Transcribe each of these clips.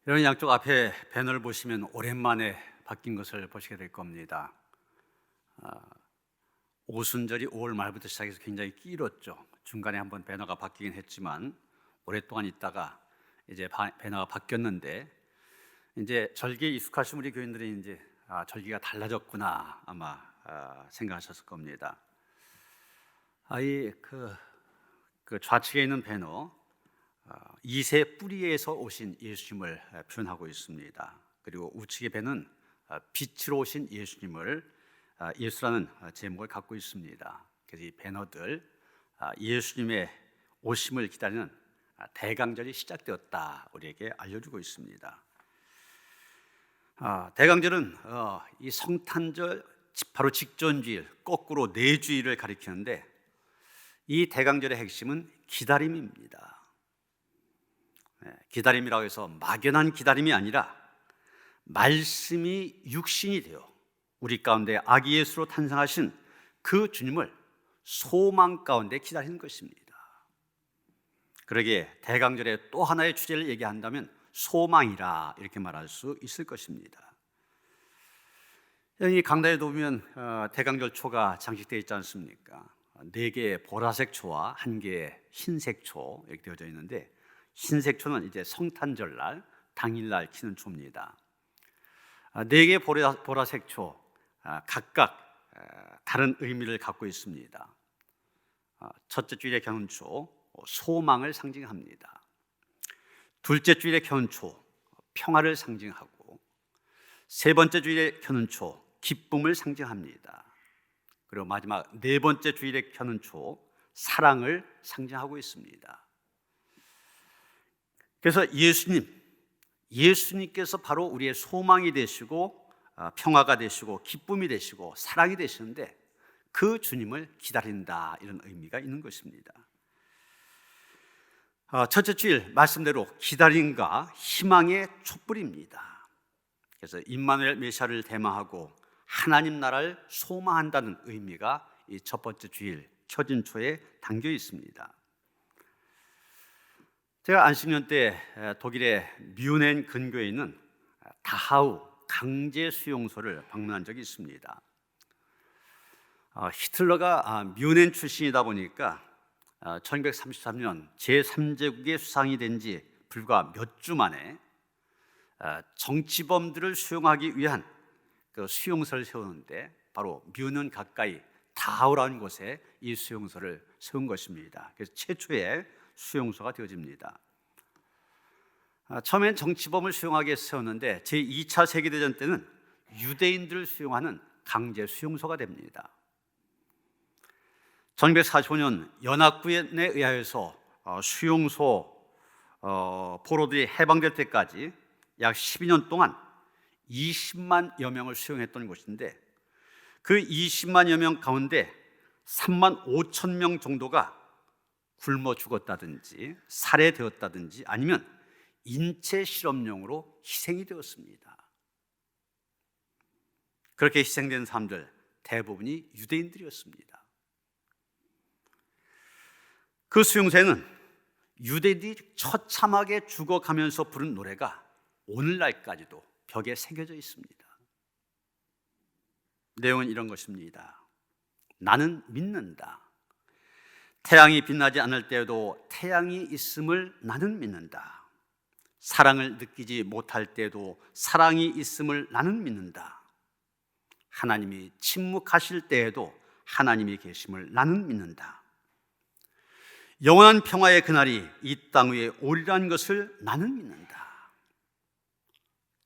여러분, 양쪽 앞에 배너를 보시면 오랜만에 바뀐 것을 보시게 될 겁니다. 오순절이 5월 말부터 시작해서 굉장히 길었죠. 중간에 한번 배너가 바뀌긴 했지만 오랫동안 있다가 이제 배너가 바뀌었는데, 이제 절기에 익숙하신 우리 교인들이 이제 절기가 달라졌구나 아마 생각하셨을 겁니다. 그 좌측에 있는 배너, 이새 뿌리에서 오신 예수님을 표현하고 있습니다. 그리고 우측의 배는 빛으로 오신 예수님을, 예수라는 제목을 갖고 있습니다. 그래서 이 배너들, 예수님의 오심을 기다리는 대강절이 시작되었다 우리에게 알려주고 있습니다. 대강절은 이 성탄절 바로 직전주일, 거꾸로 내주일을 가리키는데, 이 대강절의 핵심은 기다림입니다. 기다림이라고 해서 막연한 기다림이 아니라 말씀이 육신이 되어 우리 가운데 아기 예수로 탄생하신 그 주님을 소망 가운데 기다리는 것입니다. 그러기에 대강절의 또 하나의 주제를 얘기한다면 소망이라 이렇게 말할 수 있을 것입니다. 여기 강단에도 보면 대강절 초가 장식되어 있지 않습니까? 4개의 보라색 초와 1개의 흰색 초 이렇게 되어져 있는데, 흰색 초는 이제 성탄절날 당일날 키는 초입니다. 4개의 보라색 초, 각각 다른 의미를 갖고 있습니다. 첫째 주일의 켜는 초, 소망을 상징합니다. 둘째 주일의 켜는 초, 평화를 상징하고, 세 번째 주일의 켜는 초, 기쁨을 상징합니다. 그리고 마지막 4번째 주일에 켜는 초, 사랑을 상징하고 있습니다. 그래서 예수님께서 바로 우리의 소망이 되시고, 평화가 되시고, 기쁨이 되시고, 사랑이 되시는데, 그 주님을 기다린다, 이런 의미가 있는 것입니다. 첫째 주일 말씀대로 기다림과 희망의 촛불입니다. 그래서 임마누엘 메시아를 대마하고 하나님 나라를 소망한다는 의미가 이 첫 번째 주일 켜진 초에 담겨 있습니다. 제가 안식년 때 독일의 뮌헨 근교에 있는 다하우 강제 수용소를 방문한 적이 있습니다. 히틀러가 뮌헨 출신이다 보니까 1933년 제3제국의 수상이 된 지 불과 몇 주 만에 정치범들을 수용하기 위한 그 수용소를 세우는데, 바로 뮌헨 가까이 다하우라는 곳에 이 수용소를 세운 것입니다. 그래서 최초의 수용소가 되어집니다. 처음엔 정치범을 수용하기 위해서 세웠는데, 제2차 세계대전 때는 유대인들을 수용하는 강제 수용소가 됩니다. 1945년 연합군에 의하여서 수용소 포로들이 해방될 때까지 약 12년 동안 20만여 명을 수용했던 곳인데, 그 20만여 명 가운데 3만 5천 명 정도가 굶어 죽었다든지 살해되었다든지 아니면 인체 실험용으로 희생이 되었습니다. 그렇게 희생된 사람들 대부분이 유대인들이었습니다. 그 수용소에는 유대인들이 처참하게 죽어가면서 부른 노래가 오늘날까지도 벽에 새겨져 있습니다. 내용은 이런 것입니다. 나는 믿는다. 태양이 빛나지 않을 때에도 태양이 있음을 나는 믿는다. 사랑을 느끼지 못할 때에도 사랑이 있음을 나는 믿는다. 하나님이 침묵하실 때에도 하나님이 계심을 나는 믿는다. 영원한 평화의 그날이 이 땅 위에 오리라는 것을 나는 믿는다.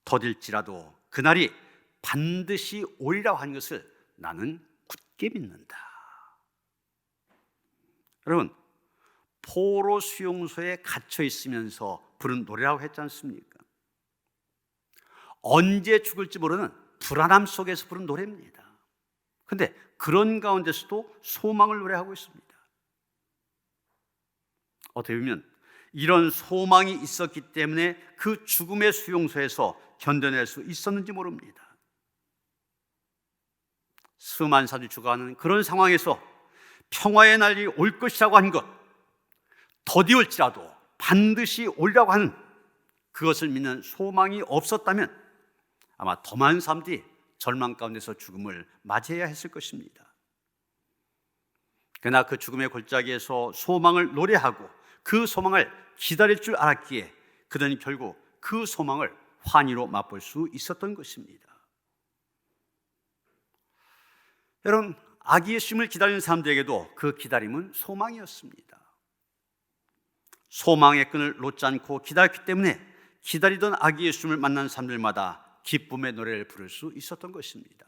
더딜지라도 그날이 반드시 오리라고 하는 것을 나는 굳게 믿는다. 여러분, 포로 수용소에 갇혀 있으면서 부른 노래라고 했지 않습니까? 언제 죽을지 모르는 불안함 속에서 부른 노래입니다. 그런데 그런 가운데서도 소망을 노래하고 있습니다. 어떻게 보면 이런 소망이 있었기 때문에 그 죽음의 수용소에서 견뎌낼 수 있었는지 모릅니다. 수많은 사람들이 죽어가는 그런 상황에서 평화의 날이 올 것이라고 한 것, 더디올지라도 반드시 오리라고 하는 그것을 믿는 소망이 없었다면 아마 더 많은 사람들이 절망 가운데서 죽음을 맞이해야 했을 것입니다. 그러나 그 죽음의 골짜기에서 소망을 노래하고 그 소망을 기다릴 줄 알았기에 그들은 결국 그 소망을 환희로 맛볼 수 있었던 것입니다. 여러분, 아기 예수님을 기다리는 사람들에게도 그 기다림은 소망이었습니다. 소망의 끈을 놓지 않고 기다렸기 때문에 기다리던 아기 예수님을 만난 사람들마다 기쁨의 노래를 부를 수 있었던 것입니다.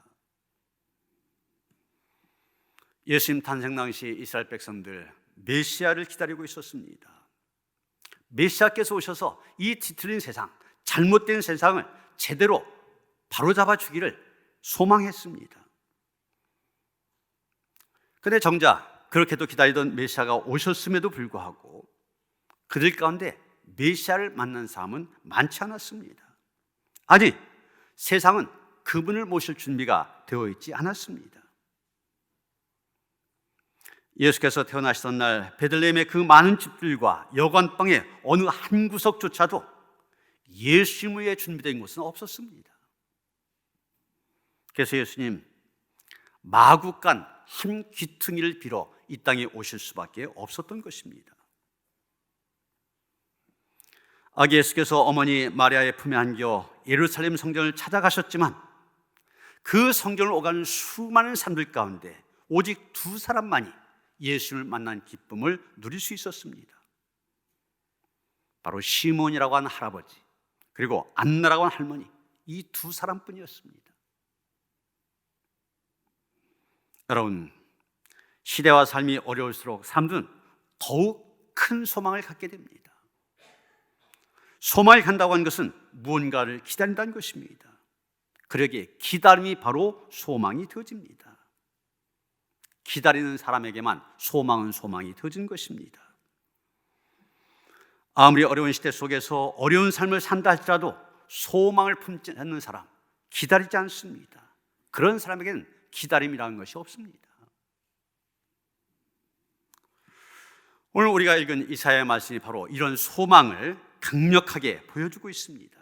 예수님 탄생 당시 이스라엘 백성들 메시아를 기다리고 있었습니다. 메시아께서 오셔서 이 뒤틀린 세상, 잘못된 세상을 제대로 바로잡아 주기를 소망했습니다. 그런데 정작 그렇게도 기다리던 메시아가 오셨음에도 불구하고 그들 가운데 메시아를 만난 사람은 많지 않았습니다. 아니, 세상은 그분을 모실 준비가 되어 있지 않았습니다. 예수께서 태어나시던 날 베들레헴의 그 많은 집들과 여관방의 어느 한 구석조차도 예수님 위해 준비된 곳은 없었습니다. 그래서 예수님 마구간 한 귀퉁이를 빌어 이 땅에 오실 수밖에 없었던 것입니다. 아기 예수께서 어머니 마리아의 품에 안겨 예루살렘 성전을 찾아가셨지만 그 성전을 오가는 수많은 사람들 가운데 오직 두 사람만이 예수를 만난 기쁨을 누릴 수 있었습니다. 바로 시몬이라고 하는 할아버지 그리고 안나라고 하는 할머니, 이 두 사람뿐이었습니다. 여러분, 시대와 삶이 어려울수록 사람들은 더욱 큰 소망을 갖게 됩니다. 소망을 간다고 하는 것은 무언가를 기다린다는 것입니다. 그러기에 기다림이 바로 소망이 되어집니다. 기다리는 사람에게만 소망은 소망이 되어진 것입니다. 아무리 어려운 시대 속에서 어려운 삶을 산다 할지라도 소망을 품지 않는 사람, 기다리지 않습니다. 그런 사람에게는 기다림이라는 것이 없습니다. 오늘 우리가 읽은 이사야의 말씀이 바로 이런 소망을 강력하게 보여주고 있습니다.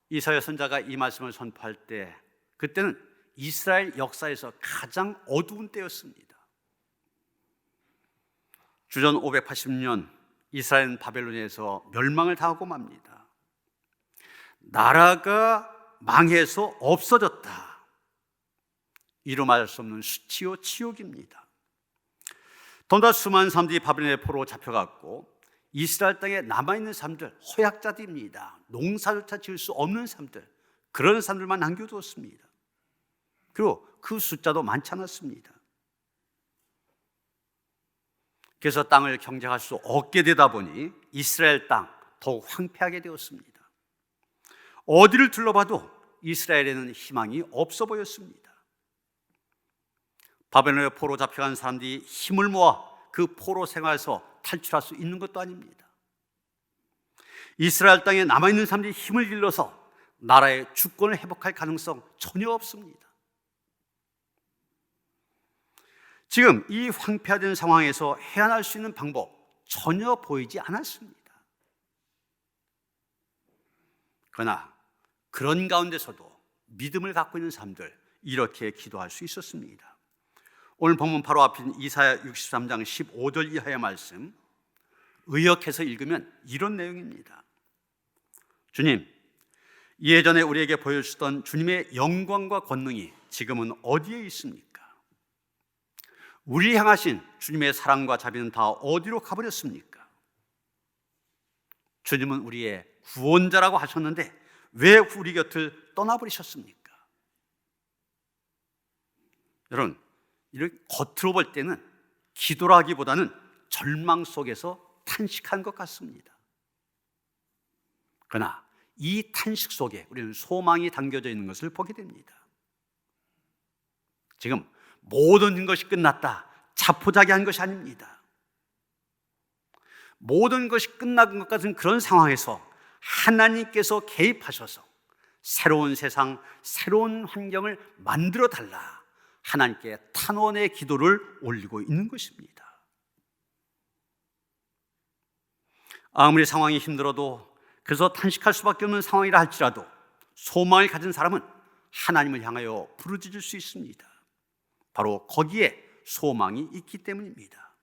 이사야 선지자가 이 말씀을 선포할 때 그때는 이스라엘 역사에서 가장 어두운 때였습니다. 주전 580년 이스라엘은 바벨론에서 멸망을 당하고 맙니다. 나라가 망해서 없어졌다. 이루 말할 수 없는 수치요 치욕입니다. 더더 수많은 사람들이 바벨론의 포로 잡혀갔고 이스라엘 땅에 남아있는 사람들, 허약자들입니다. 농사조차 지을 수 없는 사람들, 그런 사람들만 남겨두었습니다. 그리고 그 숫자도 많지 않았습니다. 그래서 땅을 경작할 수 없게 되다 보니 이스라엘 땅 더욱 황폐하게 되었습니다. 어디를 둘러봐도 이스라엘에는 희망이 없어 보였습니다. 바벨론의 포로 잡혀간 사람들이 힘을 모아 그 포로 생활에서 탈출할 수 있는 것도 아닙니다. 이스라엘 땅에 남아있는 사람들이 힘을 길러서 나라의 주권을 회복할 가능성 전혀 없습니다. 지금 이 황폐화된 상황에서 해안할 수 있는 방법 전혀 보이지 않았습니다. 그러나 그런 가운데서도 믿음을 갖고 있는 사람들, 이렇게 기도할 수 있었습니다. 오늘 본문 바로 앞인 이사야 63장 15절 이하의 말씀 의역해서 읽으면 이런 내용입니다. 주님, 예전에 우리에게 보여주셨던 주님의 영광과 권능이 지금은 어디에 있습니까? 우리 향하신 주님의 사랑과 자비는 다 어디로 가버렸습니까? 주님은 우리의 구원자라고 하셨는데 왜 우리 곁을 떠나버리셨습니까? 여러분, 이렇게 겉으로 볼 때는 기도라기보다는 절망 속에서 탄식한 것 같습니다. 그러나 이 탄식 속에 우리는 소망이 담겨져 있는 것을 보게 됩니다. 지금 모든 것이 끝났다, 자포자기한 것이 아닙니다. 모든 것이 끝난 것 같은 그런 상황에서 하나님께서 개입하셔서 새로운 세상, 새로운 환경을 만들어 달라 하나님께 탄원의 기도를 올리고 있는 것입니다. 아무리 상황이 힘들어도 그래서 탄식할 수밖에 없는 상황이라 할지라도 소망을 가진 사람은 하나님을 향하여 부르짖을 수 있습니다. 바로 거기에 소망이 있기 때문입니다.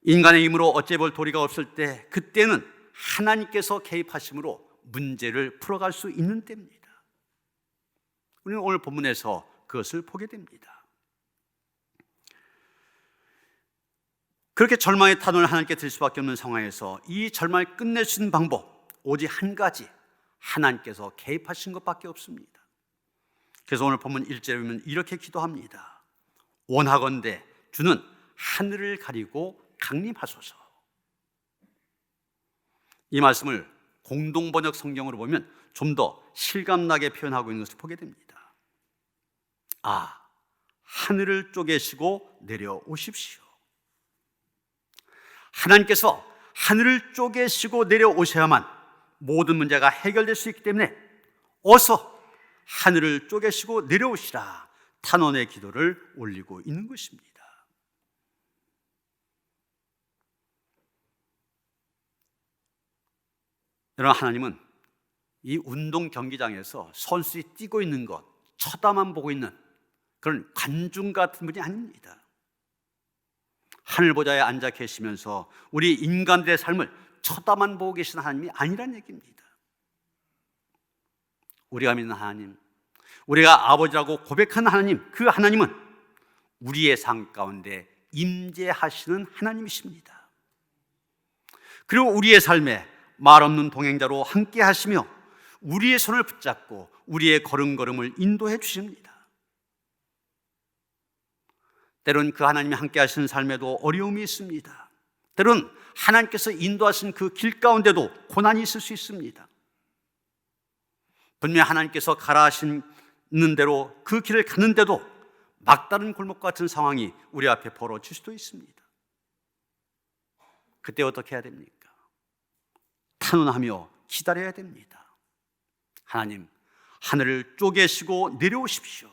인간의 힘으로 어찌볼 도리가 없을 때, 그때는 하나님께서 개입하심으로 문제를 풀어갈 수 있는 때입니다. 우리는 오늘 본문에서 그것을 보게 됩니다. 그렇게 절망의 탄원을 하나님께 드릴 수밖에 없는 상황에서 이 절망을 끝낼 수 있는 방법, 오직 한 가지, 하나님께서 개입하신 것밖에 없습니다. 그래서 오늘 본문 1절에 보면 이렇게 기도합니다. 원하건대 주는 하늘을 가리고 강림하소서. 이 말씀을 공동번역 성경으로 보면 좀 더 실감나게 표현하고 있는 것을 보게 됩니다. 하늘을 쪼개시고 내려오십시오. 하나님께서 하늘을 쪼개시고 내려오셔야만 모든 문제가 해결될 수 있기 때문에 어서 하늘을 쪼개시고 내려오시라 탄원의 기도를 올리고 있는 것입니다. 여러분, 하나님은 이 운동 경기장에서 선수들이 뛰고 있는 것 쳐다만 보고 있는 그런 관중 같은 분이 아닙니다. 하늘보좌에 앉아 계시면서 우리 인간들의 삶을 쳐다만 보고 계신 하나님이 아니란 얘기입니다. 우리가 믿는 하나님, 우리가 아버지라고 고백하는 하나님, 그 하나님은 우리의 삶 가운데 임재하시는 하나님이십니다. 그리고 우리의 삶에 말 없는 동행자로 함께 하시며 우리의 손을 붙잡고 우리의 걸음걸음을 인도해 주십니다. 때론 그 하나님이 함께 하시는 삶에도 어려움이 있습니다. 때론 하나님께서 인도하신 그 길 가운데도 고난이 있을 수 있습니다. 분명히 하나님께서 가라 하시는 대로 그 길을 가는데도 막다른 골목 같은 상황이 우리 앞에 벌어질 수도 있습니다. 그때 어떻게 해야 됩니까? 탄원하며 기다려야 됩니다. 하나님, 하늘을 쪼개시고 내려오십시오.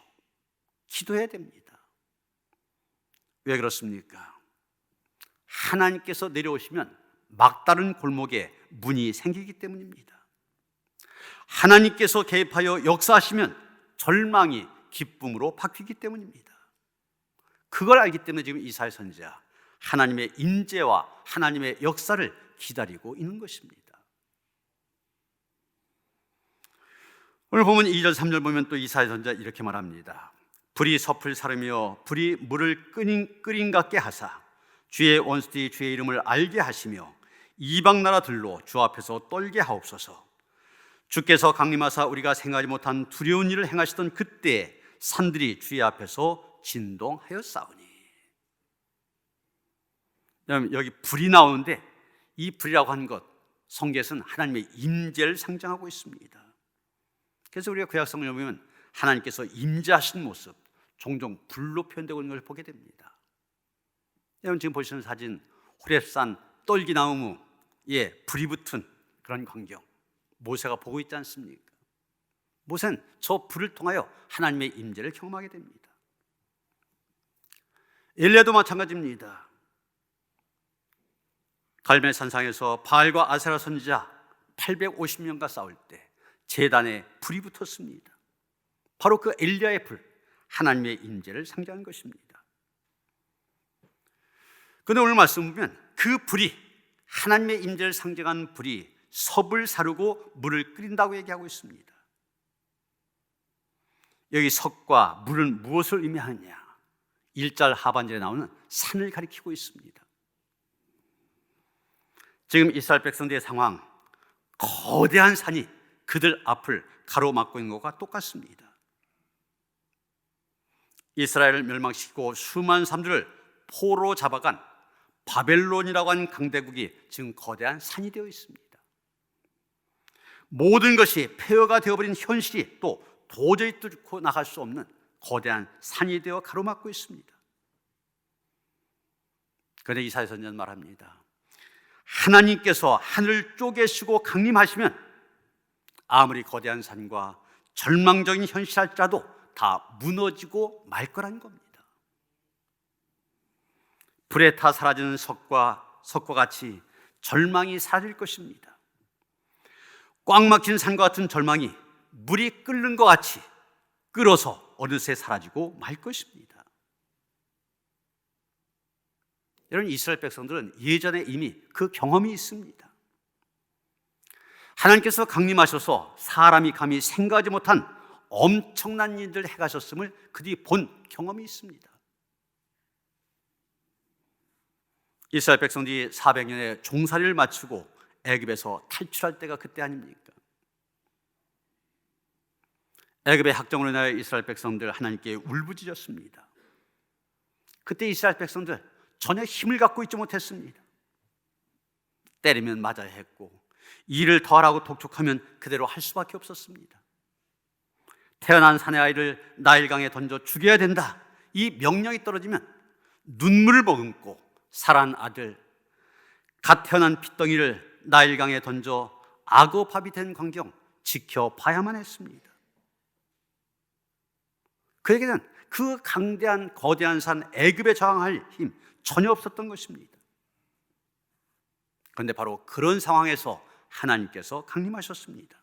기도해야 됩니다. 왜 그렇습니까? 하나님께서 내려오시면 막다른 골목에 문이 생기기 때문입니다. 하나님께서 개입하여 역사하시면 절망이 기쁨으로 바뀌기 때문입니다. 그걸 알기 때문에 지금 이사야 선지자 하나님의 임재와 하나님의 역사를 기다리고 있는 것입니다. 오늘 보면 2절 3절 보면 또 이사야 선지자 이렇게 말합니다. 불이 섭을 사르며 불이 물을 끓인 같게 하사 주의 원수들이 주의 이름을 알게 하시며 이방 나라들로 주 앞에서 떨게 하옵소서. 주께서 강림하사 우리가 생각하지 못한 두려운 일을 행하시던 그때 산들이 주의 앞에서 진동하였사오니. 여기 불이 나오는데 이 불이라고 하는 것, 성경에서는 하나님의 임재를 상징하고 있습니다. 그래서 우리가 구약성경을 보면 하나님께서 임재하신 모습, 종종 불로 표현되고 있는 걸 보게 됩니다. 여러분 지금 보시는 사진, 호렙산 떨기나무에 불이 붙은 그런 광경, 모세가 보고 있지 않습니까? 모세는 저 불을 통하여 하나님의 임재를 경험하게 됩니다. 엘리야도 마찬가지입니다. 갈멜 산상에서 바알과 아세라 선지자 850명과 싸울 때 제단에 불이 붙었습니다. 바로 그 엘리야의 불, 하나님의 임재를 상징하는 것입니다. 그런데 오늘 말씀 보면 그 불이, 하나님의 임재를 상징하는 불이 섭을 사르고 물을 끓인다고 얘기하고 있습니다. 여기 섭과 물은 무엇을 의미하느냐? 1절 하반절에 나오는 산을 가리키고 있습니다. 지금 이스라엘 백성들의 상황, 거대한 산이 그들 앞을 가로막고 있는 것과 똑같습니다. 이스라엘을 멸망시키고 수많은 사람들을 포로 잡아간 바벨론이라고 하는 강대국이 지금 거대한 산이 되어 있습니다. 모든 것이 폐허가 되어버린 현실이 또 도저히 뚫고 나갈 수 없는 거대한 산이 되어 가로막고 있습니다. 그런데 이사야 선지자는 말합니다. 하나님께서 하늘을 쪼개시고 강림하시면 아무리 거대한 산과 절망적인 현실할지라도 다 무너지고 말 거라는 겁니다. 불에 타 사라지는 석과 같이 절망이 사라질 것입니다. 꽉 막힌 산과 같은 절망이 물이 끓는 것 같이 끓어서 어느새 사라지고 말 것입니다. 여러분, 이스라엘 백성들은 예전에 이미 그 경험이 있습니다. 하나님께서 강림하셔서 사람이 감히 생각하지 못한 엄청난 일들을 행하셨음을 그들이 본 경험이 있습니다. 이스라엘 백성들이 400년의 종살이를 마치고 애굽에서 탈출할 때가 그때 아닙니까? 애굽의 학정으로 인하여 이스라엘 백성들 하나님께 울부짖었습니다. 그때 이스라엘 백성들 전혀 힘을 갖고 있지 못했습니다. 때리면 맞아야 했고 일을 더하라고 독촉하면 그대로 할 수밖에 없었습니다. 태어난 사내 아이를 나일강에 던져 죽여야 된다, 이 명령이 떨어지면 눈물을 머금고 살아난 아들, 갓 태어난 핏덩이를 나일강에 던져 악어밥이 된 광경 지켜봐야만 했습니다. 그에게는 그 강대한 거대한 산 애굽에 저항할 힘 전혀 없었던 것입니다. 그런데 바로 그런 상황에서 하나님께서 강림하셨습니다.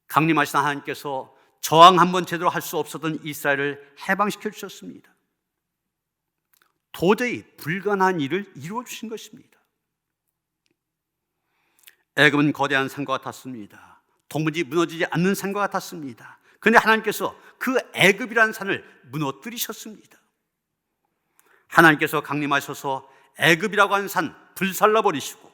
강림하신 하나님께서 저항 한번 제대로 할 수 없었던 이스라엘을 해방시켜 주셨습니다. 도저히 불가능한 일을 이루어 주신 것입니다. 애굽은 거대한 산과 같았습니다. 도무지 무너지지 않는 산과 같았습니다. 그런데 하나님께서 그 애굽이라는 산을 무너뜨리셨습니다. 하나님께서 강림하셔서 애굽이라고 하는 산 불살라 버리시고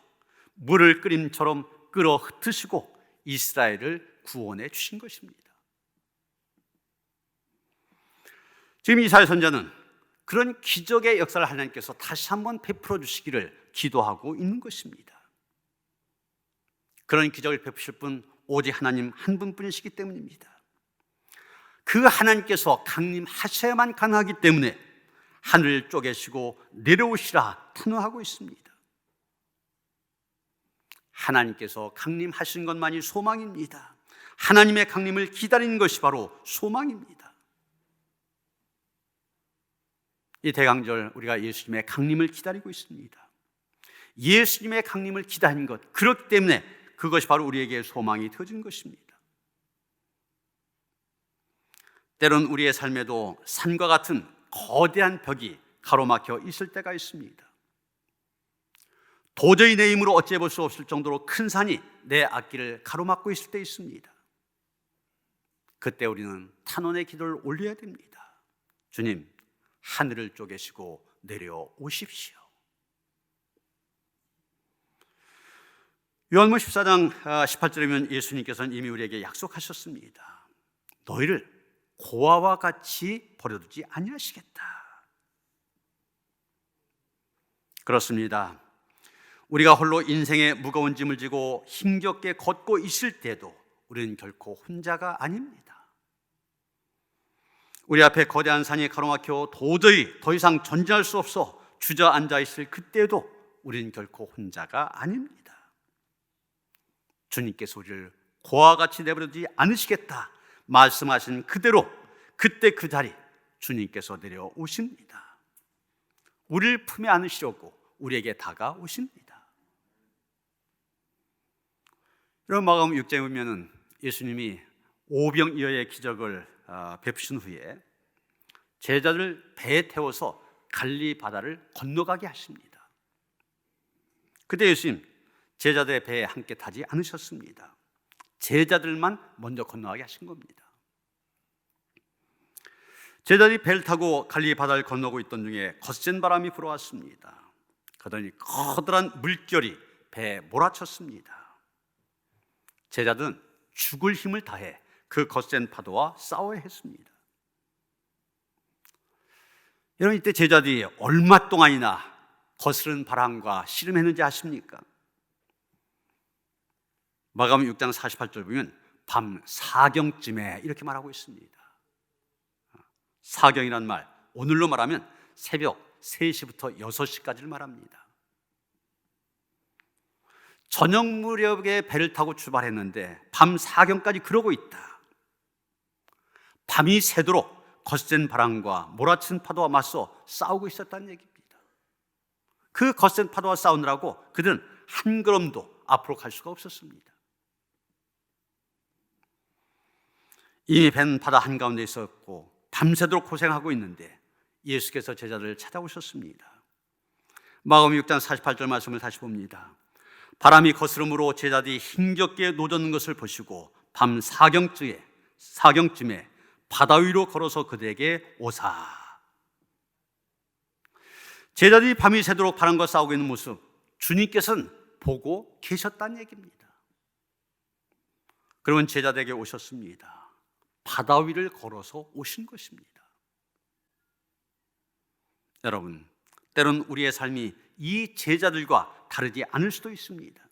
물을 끓임처럼 끓어 흩으시고 이스라엘을 구원해 주신 것입니다. 지금 이사야 선지자는 그런 기적의 역사를 하나님께서 다시 한번 베풀어 주시기를 기도하고 있는 것입니다. 그런 기적을 베푸실 분 오직 하나님 한 분뿐이시기 때문입니다. 그 하나님께서 강림하셔야만 가능하기 때문에 하늘을 쪼개시고 내려오시라 탄호하고 있습니다. 하나님께서 강림하신 것만이 소망입니다. 하나님의 강림을 기다리는 것이 바로 소망입니다. 이 대강절 우리가 예수님의 강림을 기다리고 있습니다. 예수님의 강림을 기다리는 것, 그렇기 때문에 그것이 바로 우리에게 소망이 되어진 것입니다. 때론 우리의 삶에도 산과 같은 거대한 벽이 가로막혀 있을 때가 있습니다. 도저히 내 힘으로 어찌해 볼 수 없을 정도로 큰 산이 내 앞길을 가로막고 있을 때 있습니다. 그때 우리는 탄원의 기도를 올려야 됩니다. 주님, 하늘을 쪼개시고 내려오십시오. 요한복음 14장 18절이면 예수님께서는 이미 우리에게 약속하셨습니다. 너희를 고아와 같이 버려두지 아니하시겠다. 그렇습니다. 우리가 홀로 인생의 무거운 짐을 지고 힘겹게 걷고 있을 때도 우리는 결코 혼자가 아닙니다. 우리 앞에 거대한 산이 가로막혀 도저히 더 이상 전진할 수 없어 주저앉아 있을 그때도 우리는 결코 혼자가 아닙니다. 주님께서 우리를 고아와 같이 내버려두지 않으시겠다 말씀하신 그대로 그때 그 자리 주님께서 내려오십니다. 우리를 품에 안으시려고 우리에게 다가오십니다. 여러분, 마가복음 6장에 보면은 예수님이 오병이어의 기적을 베푸신 후에 제자들 배에 태워서 갈릴리 바다를 건너가게 하십니다. 그때 예수님 제자들의 배에 함께 타지 않으셨습니다. 제자들만 먼저 건너가게 하신 겁니다. 제자들이 배를 타고 갈릴리 바다를 건너고 있던 중에 거센 바람이 불어왔습니다. 그러더니 커다란 물결이 배에 몰아쳤습니다. 제자들은 죽을 힘을 다해 그 거센 파도와 싸워야 했습니다. 여러분, 이때 제자들이 얼마 동안이나 거스른 바람과 씨름했는지 아십니까? 마가복음 6장 48절 보면 밤 사경쯤에 이렇게 말하고 있습니다. 사경이란 말, 오늘로 말하면 새벽 3시부터 6시까지를 말합니다. 저녁 무렵에 배를 타고 출발했는데 밤 사경까지 그러고 있다. 밤이 새도록 거센 바람과 몰아친 파도와 맞서 싸우고 있었다는 얘기입니다. 그 거센 파도와 싸우느라고 그들은 한 걸음도 앞으로 갈 수가 없었습니다. 이미 배는 바다 한가운데 있었고 밤새도록 고생하고 있는데 예수께서 제자들을 찾아오셨습니다. 마가복음 6장 48절 말씀을 다시 봅니다. 바람이 거스름으로 제자들이 힘겹게 노젓는 것을 보시고 밤 사경쯤에 바다 위로 걸어서 그들에게 오사. 제자들이 밤이 새도록 바람과 싸우고 있는 모습, 주님께서는 보고 계셨다는 얘기입니다. 그러면 제자들에게 오셨습니다. 바다 위를 걸어서 오신 것입니다. 여러분, 때론 우리의 삶이 이 제자들과 다르지 않을 수도 있습니다.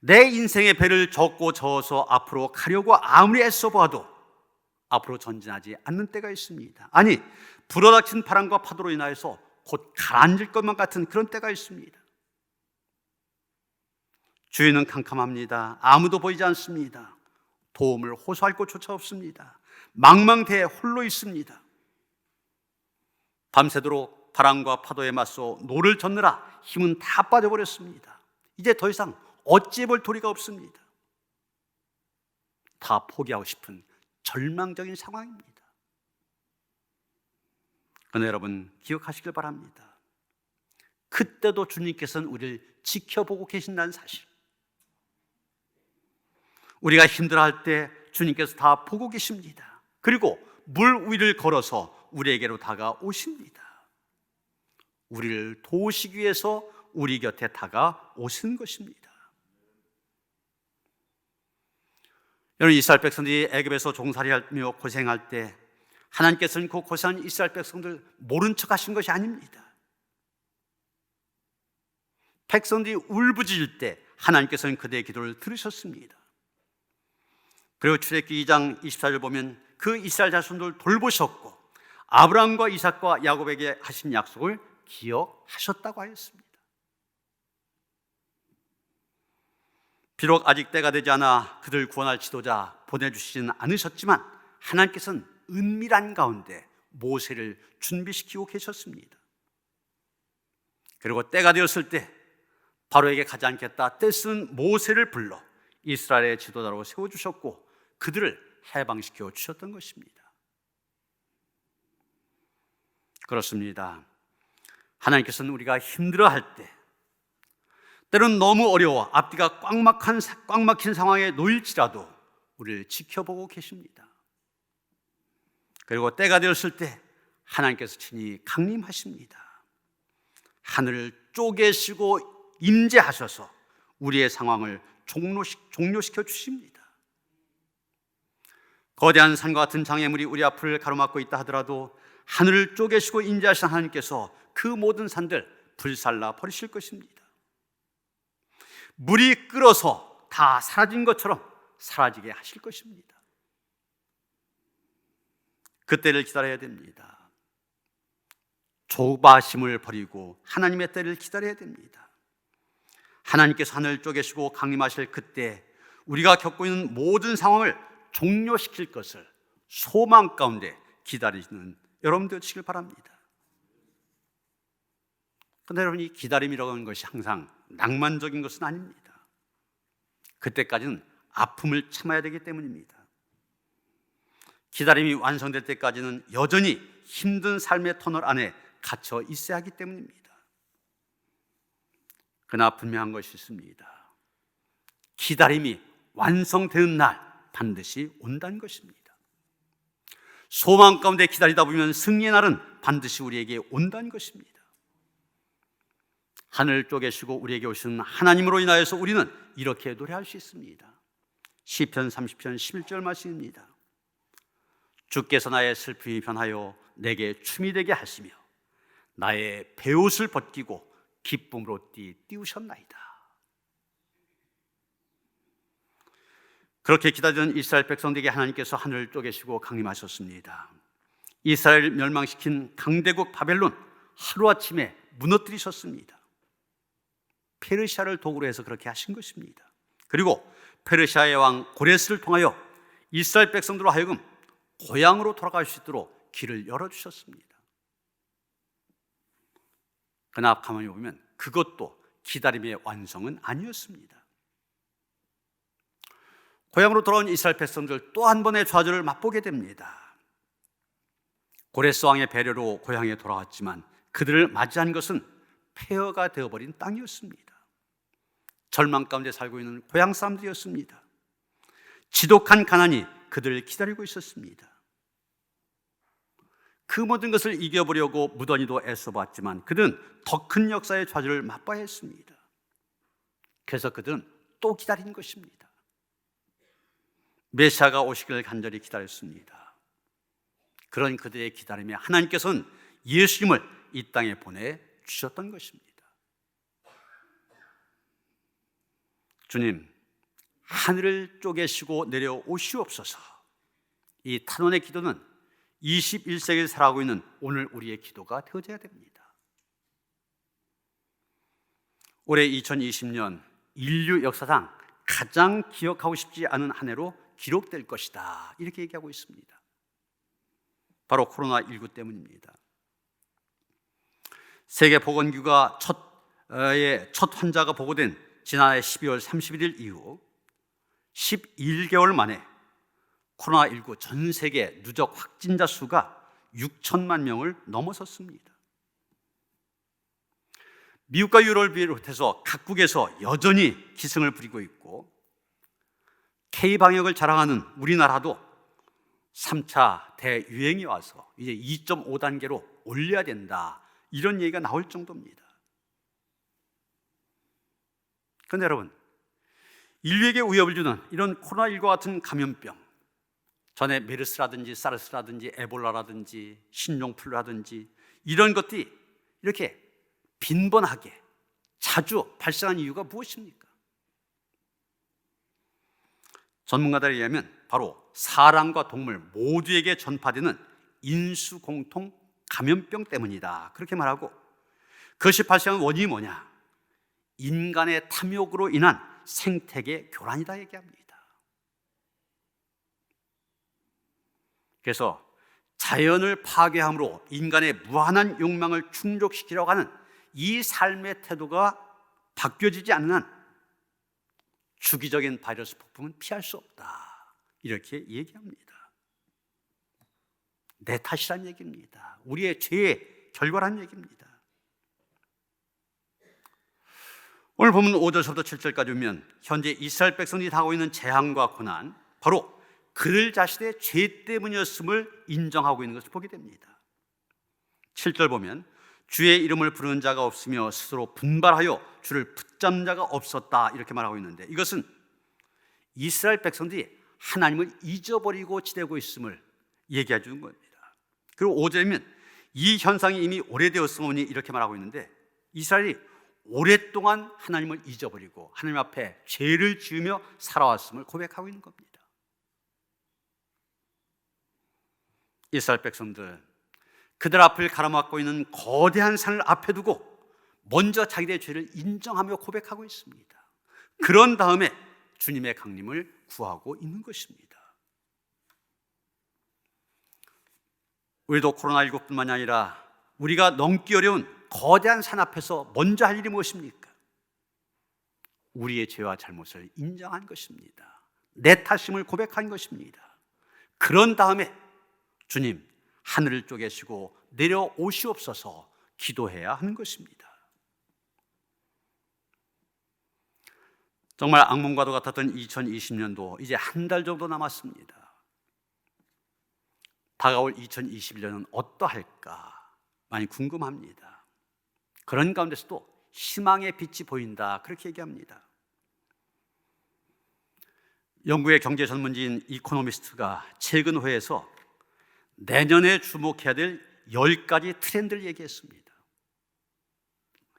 내 인생의 배를 젓고 저어서 앞으로 가려고 아무리 애써 보아도 앞으로 전진하지 않는 때가 있습니다. 아니, 불어닥친 바람과 파도로 인하여서 곧 가라앉을 것만 같은 그런 때가 있습니다. 주위는 캄캄합니다. 아무도 보이지 않습니다. 도움을 호소할 곳조차 없습니다. 망망대해 홀로 있습니다. 밤새도록 바람과 파도에 맞서 노를 젓느라 힘은 다 빠져버렸습니다. 이제 더 이상 어찌해볼 도리가 없습니다. 다 포기하고 싶은 절망적인 상황입니다. 그러나 여러분, 기억하시길 바랍니다. 그때도 주님께서는 우리를 지켜보고 계신다는 사실, 우리가 힘들어할 때 주님께서 다 보고 계십니다. 그리고 물 위를 걸어서 우리에게로 다가오십니다. 우리를 도우시기 위해서 우리 곁에 다가오신 것입니다. 여러분, 이스라엘 백성들이 애굽에서 종살이하며 고생할 때 하나님께서는 그 고생한 이스라엘 백성들 모른 척 하신 것이 아닙니다. 백성들이 울부짖을 때 하나님께서는 그들의 기도를 들으셨습니다. 그리고 출애굽기 2장 24절 보면 그 이스라엘 자손들 돌보셨고 아브라함과 이삭과 야곱에게 하신 약속을 기억하셨다고 하였습니다. 비록 아직 때가 되지 않아 그들 구원할 지도자 보내주시지는 않으셨지만 하나님께서는 은밀한 가운데 모세를 준비시키고 계셨습니다. 그리고 때가 되었을 때 바로에게 가지 않겠다 떼쓴 모세를 불러 이스라엘의 지도자로 세워주셨고 그들을 해방시켜 주셨던 것입니다. 그렇습니다. 하나님께서는 우리가 힘들어할 때, 때론 너무 어려워 앞뒤가 꽉 막힌 상황에 놓일지라도 우리를 지켜보고 계십니다. 그리고 때가 되었을 때 하나님께서 친히 강림하십니다. 하늘을 쪼개시고 임재하셔서 우리의 상황을 종료시켜 주십니다. 거대한 산과 같은 장애물이 우리 앞을 가로막고 있다 하더라도 하늘을 쪼개시고 임재하신 하나님께서 그 모든 산들 불살라 버리실 것입니다. 물이 끓어서 다 사라진 것처럼 사라지게 하실 것입니다. 그때를 기다려야 됩니다. 조바심을 버리고 하나님의 때를 기다려야 됩니다. 하나님께서 하늘을 쪼개시고 강림하실 그때 우리가 겪고 있는 모든 상황을 종료시킬 것을 소망 가운데 기다리시는 여러분들 되시길 바랍니다. 그런데 여러분, 이 기다림이라고 하는 것이 항상 낭만적인 것은 아닙니다. 그때까지는 아픔을 참아야 되기 때문입니다. 기다림이 완성될 때까지는 여전히 힘든 삶의 터널 안에 갇혀 있어야 하기 때문입니다. 그러나 분명한 것이 있습니다. 기다림이 완성되는 날 반드시 온다는 것입니다. 소망 가운데 기다리다 보면 승리의 날은 반드시 우리에게 온다는 것입니다. 하늘 쪼개시고 우리에게 오신 하나님으로 인하여서 우리는 이렇게 노래할 수 있습니다. 시편 30편 11절 말씀입니다. 주께서 나의 슬픔이 변하여 내게 춤이 되게 하시며 나의 베옷을 벗기고 기쁨으로 띄우셨나이다. 그렇게 기다리던 이스라엘 백성들에게 하나님께서 하늘을 쪼개시고 강림하셨습니다. 이스라엘을 멸망시킨 강대국 바벨론 하루아침에 무너뜨리셨습니다. 페르시아를 도구로 해서 그렇게 하신 것입니다. 그리고 페르시아의 왕 고레스를 통하여 이스라엘 백성들로 하여금 고향으로 돌아갈 수 있도록 길을 열어주셨습니다. 그러나 가만히 보면 그것도 기다림의 완성은 아니었습니다. 고향으로 돌아온 이스라엘 백성들 또 한 번의 좌절을 맛보게 됩니다. 고레스 왕의 배려로 고향에 돌아왔지만 그들을 맞이한 것은 폐허가 되어버린 땅이었습니다. 절망 가운데 살고 있는 고향 사람들이었습니다. 지독한 가난이 그들을 기다리고 있었습니다. 그 모든 것을 이겨보려고 무던히도 애써봤지만 그들은 더 큰 역사의 좌절을 맛봐야 했습니다. 그래서 그들은 또 기다린 것입니다. 메시아가 오시기를 간절히 기다렸습니다. 그런 그들의 기다림에 하나님께서는 예수님을 이 땅에 보내주셨던 것입니다. 주님, 하늘을 쪼개시고 내려오시옵소서. 이 탄원의 기도는 21세기를 살아가고 있는 오늘 우리의 기도가 되어져야 됩니다. 올해 2020년 인류 역사상 가장 기억하고 싶지 않은 한 해로 기록될 것이다, 이렇게 얘기하고 있습니다. 바로 코로나19 때문입니다. 세계보건기구가 첫 환자가 보고된 지난해 12월 31일 이후 11개월 만에 코로나19 전 세계 누적 확진자 수가 6천만 명을 넘어섰습니다. 미국과 유럽을 비롯해서 각국에서 여전히 기승을 부리고 있고 K방역을 자랑하는 우리나라도 3차 대유행이 와서 이제 2.5단계로 올려야 된다, 이런 얘기가 나올 정도입니다. 그런데 여러분, 인류에게 위협을 주는 이런 코로나19와 같은 감염병, 전에 메르스라든지 사르스라든지 에볼라라든지 신종플루라든지 이런 것들이 이렇게 빈번하게 자주 발생한 이유가 무엇입니까? 전문가들에 의하면 바로 사람과 동물 모두에게 전파되는 인수공통 감염병 때문이다, 그렇게 말하고, 그것이 발생한 원인이 뭐냐? 인간의 탐욕으로 인한 생태계 교란이다 얘기합니다. 그래서 자연을 파괴함으로 인간의 무한한 욕망을 충족시키려고 하는 이 삶의 태도가 바뀌어지지 않는 한 주기적인 바이러스 폭풍은 피할 수 없다, 이렇게 얘기합니다. 내 탓이란 얘기입니다. 우리의 죄의 결과란 얘기입니다. 오늘 보면 5절부터 7절까지 보면 현재 이스라엘 백성들이 당하고 있는 재앙과 고난, 바로 그들 자신의 죄 때문이었음을 인정하고 있는 것을 보게 됩니다. 7절 보면 주의 이름을 부르는 자가 없으며 스스로 분발하여 주를 붙잡는 자가 없었다, 이렇게 말하고 있는데, 이것은 이스라엘 백성들이 하나님을 잊어버리고 지내고 있음을 얘기해 주는 겁니다. 그리고 5절이면 이 현상이 이미 오래되었으니 이렇게 말하고 있는데, 이스라엘이 오랫동안 하나님을 잊어버리고 하나님 앞에 죄를 지으며 살아왔음을 고백하고 있는 겁니다. 이스라엘 백성들, 그들 앞을 가로막고 있는 거대한 산을 앞에 두고 먼저 자기들의 죄를 인정하며 고백하고 있습니다. 그런 다음에 주님의 강림을 구하고 있는 것입니다. 우리도 코로나19뿐만이 아니라 우리가 넘기 어려운 거대한 산 앞에서 먼저 할 일이 무엇입니까? 우리의 죄와 잘못을 인정한 것입니다. 내 탓임을 고백한 것입니다. 그런 다음에 주님, 하늘을 쪼개시고 내려오시옵소서 기도해야 하는 것입니다. 정말 악몽과도 같았던 2020년도 이제 한 달 정도 남았습니다. 다가올 2021년은 어떠할까 많이 궁금합니다. 그런 가운데서도 희망의 빛이 보인다, 그렇게 얘기합니다. 영국의 경제 전문지인 이코노미스트가 최근 회에서 내년에 주목해야 될 10가지 트렌드를 얘기했습니다.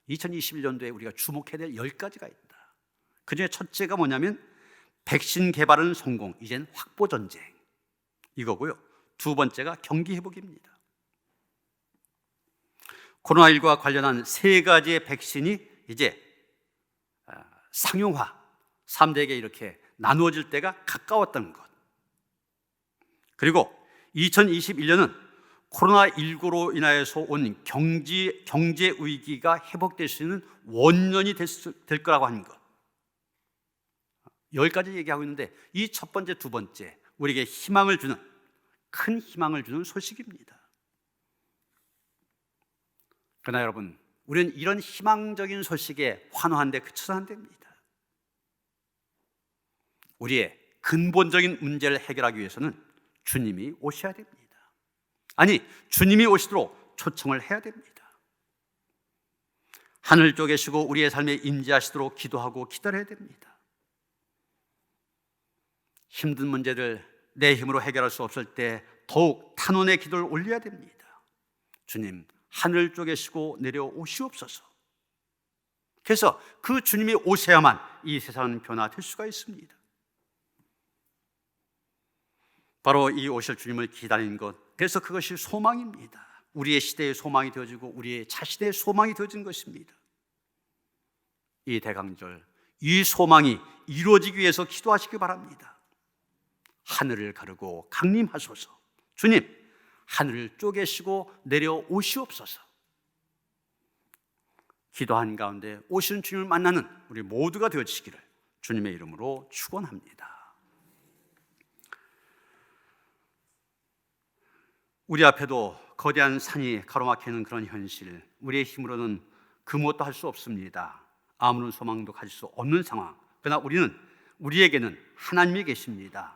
2021년도에 우리가 주목해야 될 10가지가 있다. 그 중에 첫째가 뭐냐면 백신 개발은 성공, 이젠 확보 전쟁, 이거고요. 두 번째가 경기 회복입니다. 코로나19와 관련한 3가지의 백신이 이제 상용화, 3대에게 이렇게 나누어질 때가 가까웠던 것. 그리고 2021년은 코로나19로 인하여서 온 경제 위기가 회복될 수 있는 원년이 될 거라고 하는 것. 10가지 얘기하고 있는데 이 첫 번째, 두 번째 우리에게 희망을 주는, 큰 희망을 주는 소식입니다. 그러나 여러분, 우리는 이런 희망적인 소식에 환호한 데 그쳐서는 안 됩니다. 우리의 근본적인 문제를 해결하기 위해서는 주님이 오셔야 됩니다. 아니, 주님이 오시도록 초청을 해야 됩니다. 하늘 쪽에 계시고 우리의 삶에 임재하시도록 기도하고 기다려야 됩니다. 힘든 문제를 내 힘으로 해결할 수 없을 때 더욱 탄원의 기도를 올려야 됩니다. 주님, 하늘 쪽에 계시고 내려오시옵소서. 그래서 그 주님이 오셔야만 이 세상은 변화될 수가 있습니다. 바로 이 오실 주님을 기다리는 것, 그래서 그것이 소망입니다. 우리의 시대의 소망이 되어지고 우리의 자신의 소망이 되어진 것입니다. 이 대강절, 이 소망이 이루어지기 위해서 기도하시기 바랍니다. 하늘을 가르고 강림하소서. 주님, 하늘을 쪼개시고 내려오시옵소서. 기도한 가운데 오시는 주님을 만나는 우리 모두가 되어지시기를 주님의 이름으로 축원합니다. 우리 앞에도 거대한 산이 가로막혀 있는 그런 현실, 우리의 힘으로는 그 무엇도 할 수 없습니다. 아무런 소망도 가질 수 없는 상황. 그러나 우리에게는 하나님이 계십니다.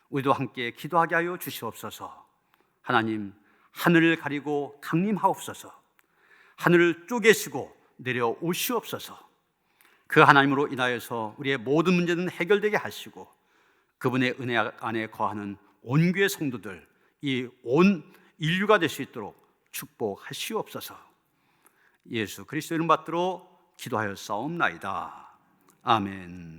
우리도 함께 기도하게 하여 주시옵소서. 하나님, 하늘을 가리고 강림하옵소서. 하늘을 쪼개시고 내려오시옵소서. 그 하나님으로 인하여서 우리의 모든 문제는 해결되게 하시고 그분의 은혜 안에 거하는 온 교회 성도들, 이 온 인류가 될 수 있도록 축복하시옵소서. 예수 그리스도 이름 받들어 기도하여 싸움나이다. 아멘.